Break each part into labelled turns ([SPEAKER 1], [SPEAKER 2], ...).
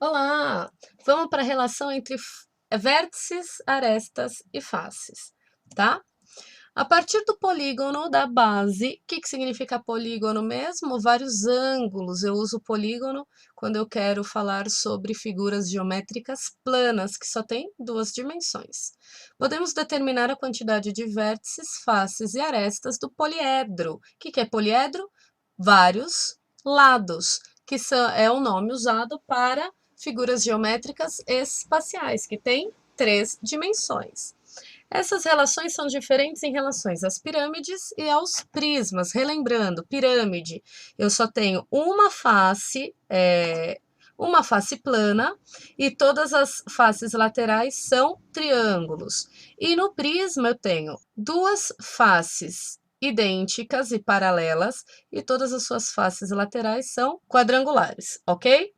[SPEAKER 1] Olá! Vamos para a relação entre vértices, arestas e faces, tá? A partir do polígono da base, o que significa polígono mesmo? Vários ângulos. Eu uso polígono quando eu quero falar sobre figuras geométricas planas, que só tem duas dimensões. Podemos determinar a quantidade de vértices, faces e arestas do poliedro. O que é poliedro? Vários lados, que é o nome usado para figuras geométricas espaciais, que têm três dimensões. Essas relações são diferentes em relação às pirâmides e aos prismas. Relembrando, pirâmide, eu só tenho uma face plana e todas as faces laterais são triângulos. E no prisma eu tenho duas faces idênticas e paralelas e todas as suas faces laterais são quadrangulares, ok?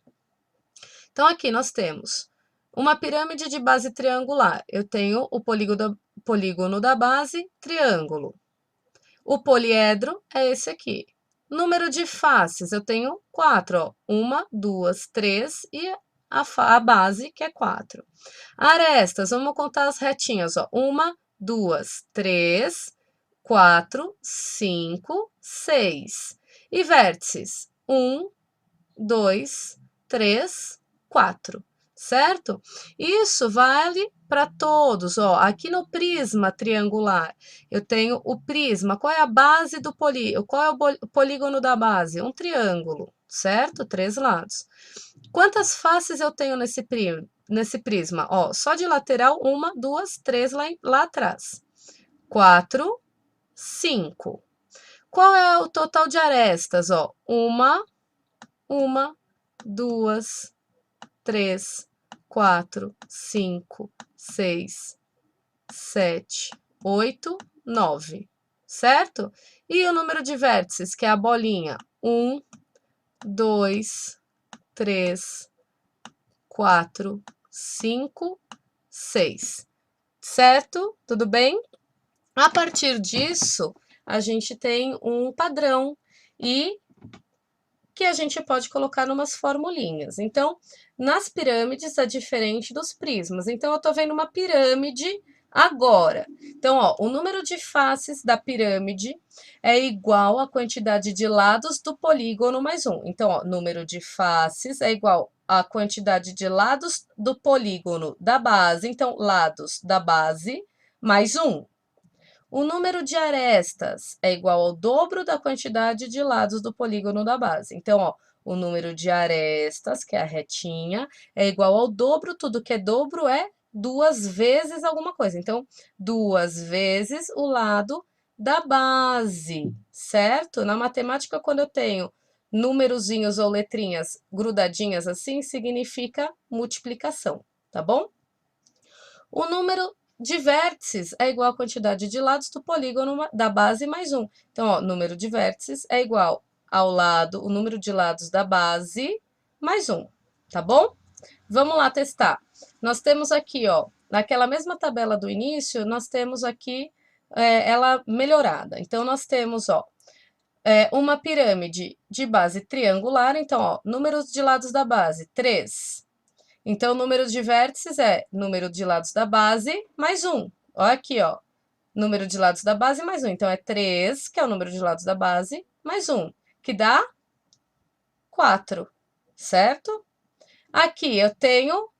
[SPEAKER 1] Então aqui nós temos uma pirâmide de base triangular. Eu tenho o polígono da base, triângulo. O poliedro é esse aqui. Número de faces, eu tenho 4, ó. 1, 2, 3 e a base, que é 4. Arestas, vamos contar as retinhas, ó. 1, 2, 3, 4, 5, 6. E vértices, 1, 2, 3, 4, certo? Isso vale para todos, ó. Aqui no prisma triangular, eu tenho o prisma. Qual é a base do polígono? Qual é o polígono da base? Um triângulo, certo? 3 lados. Quantas faces eu tenho nesse prisma? Ó, só de lateral, 1, 2, 3 lá atrás. 4, 5. Qual é o total de arestas? Ó, 1, 2, 3, 4, 5, 6, 7, 8, 9, certo? E o número de vértices, que é a bolinha? 1, 2, 3, 4, 5, 6, certo? Tudo bem? A partir disso, a gente tem um padrão e que a gente pode colocar numas formulinhas. Então, nas pirâmides é diferente dos prismas. Então, eu estou vendo uma pirâmide agora. Então, ó, o número de faces da pirâmide é igual à quantidade de lados do polígono mais um. Então, ó, número de faces é igual à quantidade de lados do polígono da base. Então, lados da base mais um. O número de arestas é igual ao dobro da quantidade de lados do polígono da base. Então, ó, o número de arestas, que é a retinha, é igual ao dobro, tudo que é dobro é 2 vezes alguma coisa. Então, 2 vezes o lado da base, certo? Na matemática, quando eu tenho númerozinhos ou letrinhas grudadinhas assim, significa multiplicação, tá bom? O número de vértices é igual à quantidade de lados do polígono da base mais um. Então, ó, número de vértices é igual ao lado, o número de lados da base mais um, tá bom? Vamos lá testar. Nós temos aqui, ó, naquela mesma tabela do início, nós temos aqui ela melhorada. Então, nós temos, ó, uma pirâmide de base triangular. Então, ó, números de lados da base, 3. Então, o número de vértices é número de lados da base mais um. Olha aqui, ó. Número de lados da base mais um. Então, é 3, que é o número de lados da base, mais um, que dá 4, certo? Aqui eu tenho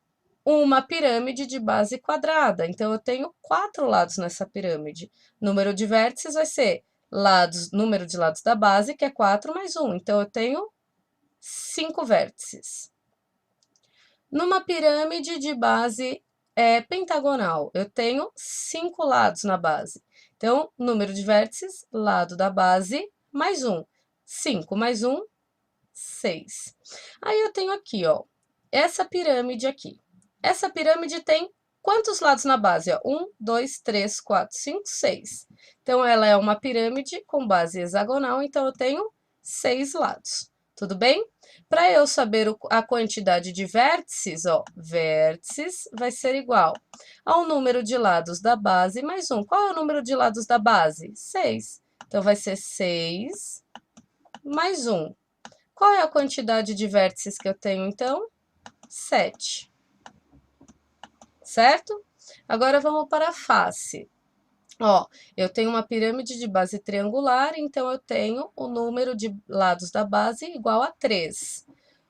[SPEAKER 1] uma pirâmide de base quadrada. Então, eu tenho 4 lados nessa pirâmide. Número de vértices vai ser número de lados da base, que é 4 mais 1. Então, eu tenho 5 vértices. Numa pirâmide de base pentagonal, eu tenho 5 lados na base. Então, número de vértices, lado da base, mais um. 5 mais 1, 6. Aí eu tenho aqui, ó, essa pirâmide aqui. Essa pirâmide tem quantos lados na base? 1, 2, 3, 4, 5, 6. Então, ela é uma pirâmide com base hexagonal, então eu tenho 6 lados. Tudo bem? Para eu saber a quantidade de vértices, ó, vértices vai ser igual ao número de lados da base mais um. Qual é o número de lados da base? 6. Então, vai ser 6 mais 1. Qual é a quantidade de vértices que eu tenho, então? 7. Certo? Agora vamos para a face. Ó, eu tenho uma pirâmide de base triangular, então eu tenho o número de lados da base igual a 3.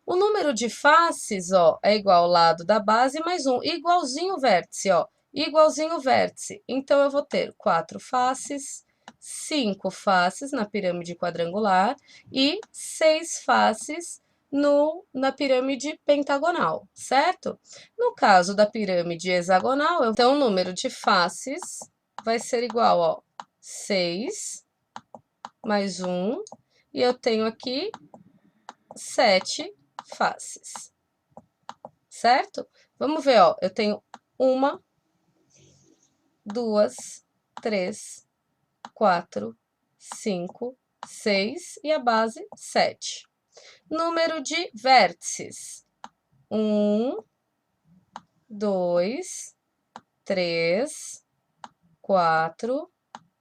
[SPEAKER 1] O número de faces, ó, é igual ao lado da base mais 1, igualzinho o vértice, ó, igualzinho o vértice. Então, eu vou ter 4 faces, 5 faces na pirâmide quadrangular e 6 faces na pirâmide pentagonal, certo? No caso da pirâmide hexagonal, então o número de faces vai ser igual, ó, 6 mais 1, e eu tenho aqui 7 faces, certo? Vamos ver, ó, eu tenho 1, 2, 3, 4, 5, 6 e a base 7. Número de vértices: 1, 2, 3, 4,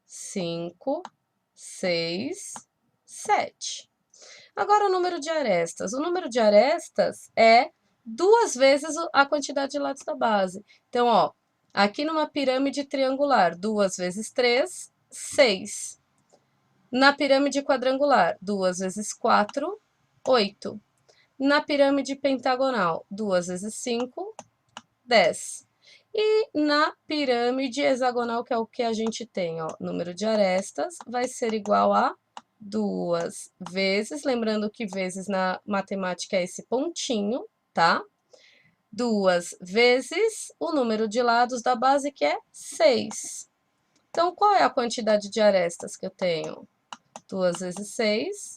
[SPEAKER 1] 5, 6, 7. Agora, o número de arestas. O número de arestas é 2 vezes a quantidade de lados da base. Então, ó, aqui numa pirâmide triangular, 2 vezes 3, 6. Na pirâmide quadrangular, 2 vezes 4, 8. Na pirâmide pentagonal, 2 vezes 5, 10. E na pirâmide hexagonal, que é o que a gente tem, ó, número de arestas vai ser igual a 2 vezes, lembrando que vezes na matemática é esse pontinho, tá? 2 vezes o número de lados da base, que é 6. Então, qual é a quantidade de arestas que eu tenho? 2 vezes 6,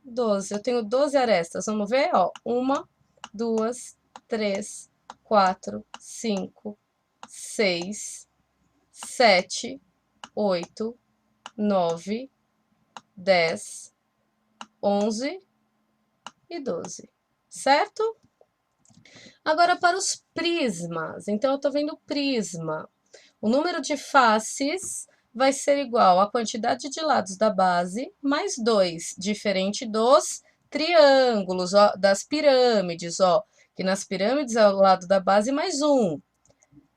[SPEAKER 1] 12. Eu tenho 12 arestas, vamos ver? Ó, 1, 2, 3, 4, 5, 6, 7, 8, 9, 10, 11 e 12, certo? Agora, para os prismas. Então, eu estou vendo prisma. O número de faces vai ser igual à quantidade de lados da base mais 2, diferente dos triângulos, ó, das pirâmides, ó, que nas pirâmides é o lado da base mais 1.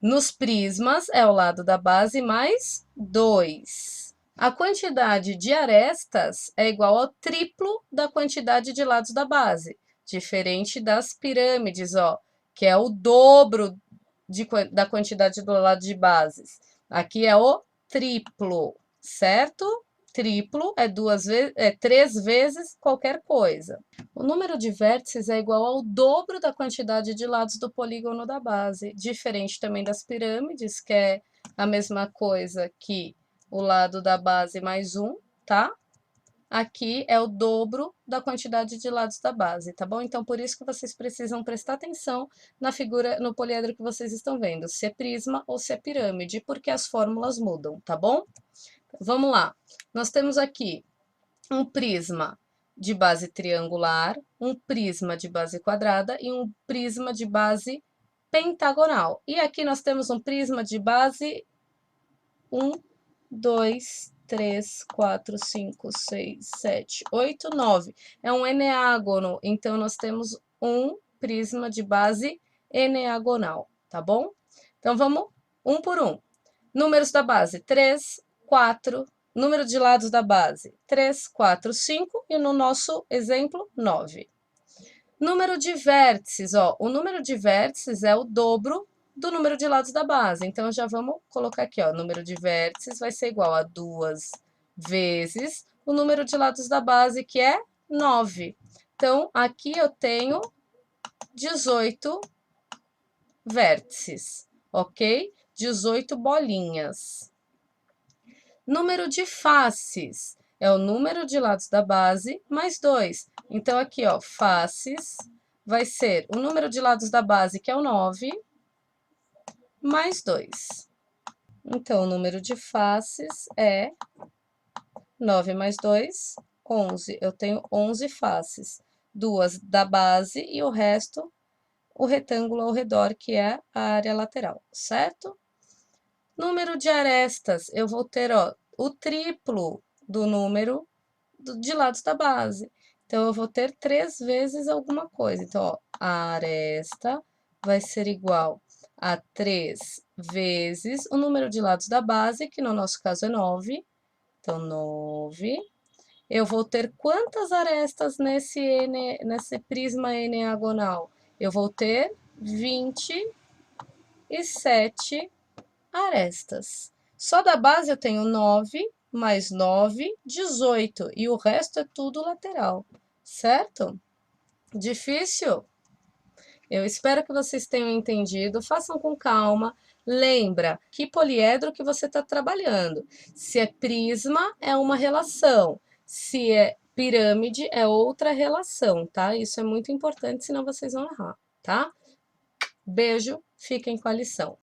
[SPEAKER 1] Nos prismas é o lado da base mais 2. A quantidade de arestas é igual ao triplo da quantidade de lados da base, diferente das pirâmides, ó, que é o dobro da quantidade do lado de bases. Aqui é o triplo, certo? Triplo é 3 vezes qualquer coisa. O número de vértices é igual ao dobro da quantidade de lados do polígono da base, diferente também das pirâmides, que é a mesma coisa que o lado da base mais 1, tá? Aqui é o dobro da quantidade de lados da base, tá bom? Então, por isso que vocês precisam prestar atenção na figura, no poliedro que vocês estão vendo, se é prisma ou se é pirâmide, porque as fórmulas mudam, tá bom? Vamos lá. Nós temos aqui um prisma de base triangular, um prisma de base quadrada e um prisma de base pentagonal. E aqui nós temos um prisma de base 1, 2, 3, 4, 5, 6, 7, 8, 9. É um eneágono, então nós temos um prisma de base eneagonal, tá bom? Então vamos um por um. Números da base: 3, 4. Número de lados da base: 3, 4, 5. E no nosso exemplo, 9. Número de vértices, ó. O número de vértices é o dobro do número de lados da base. Então, já vamos colocar aqui, ó. O número de vértices vai ser igual a 2 vezes o número de lados da base, que é 9. Então, aqui eu tenho 18 vértices, ok? 18 bolinhas. Número de faces é o número de lados da base mais 2. Então, aqui, ó, faces vai ser o número de lados da base, que é o 9, mais 2. Então, o número de faces é 9 mais 2, 11. Eu tenho 11 faces, 2 da base e o resto, o retângulo ao redor, que é a área lateral, certo? Número de arestas, eu vou ter, ó, o triplo do número de lados da base. Então, eu vou ter 3 vezes alguma coisa. Então, ó, a aresta vai ser igual a 3 vezes o número de lados da base, que no nosso caso é 9. Então, 9. Eu vou ter quantas arestas nesse prisma eneagonal? Eu vou ter 27 arestas. Só da base eu tenho 9 mais 9, 18. E o resto é tudo lateral, certo? Difícil? Eu espero que vocês tenham entendido. Façam com calma. Lembra que poliedro que você está trabalhando. Se é prisma, é uma relação. Se é pirâmide, é outra relação, tá? Isso é muito importante, senão vocês vão errar, tá? Beijo, fiquem com a lição.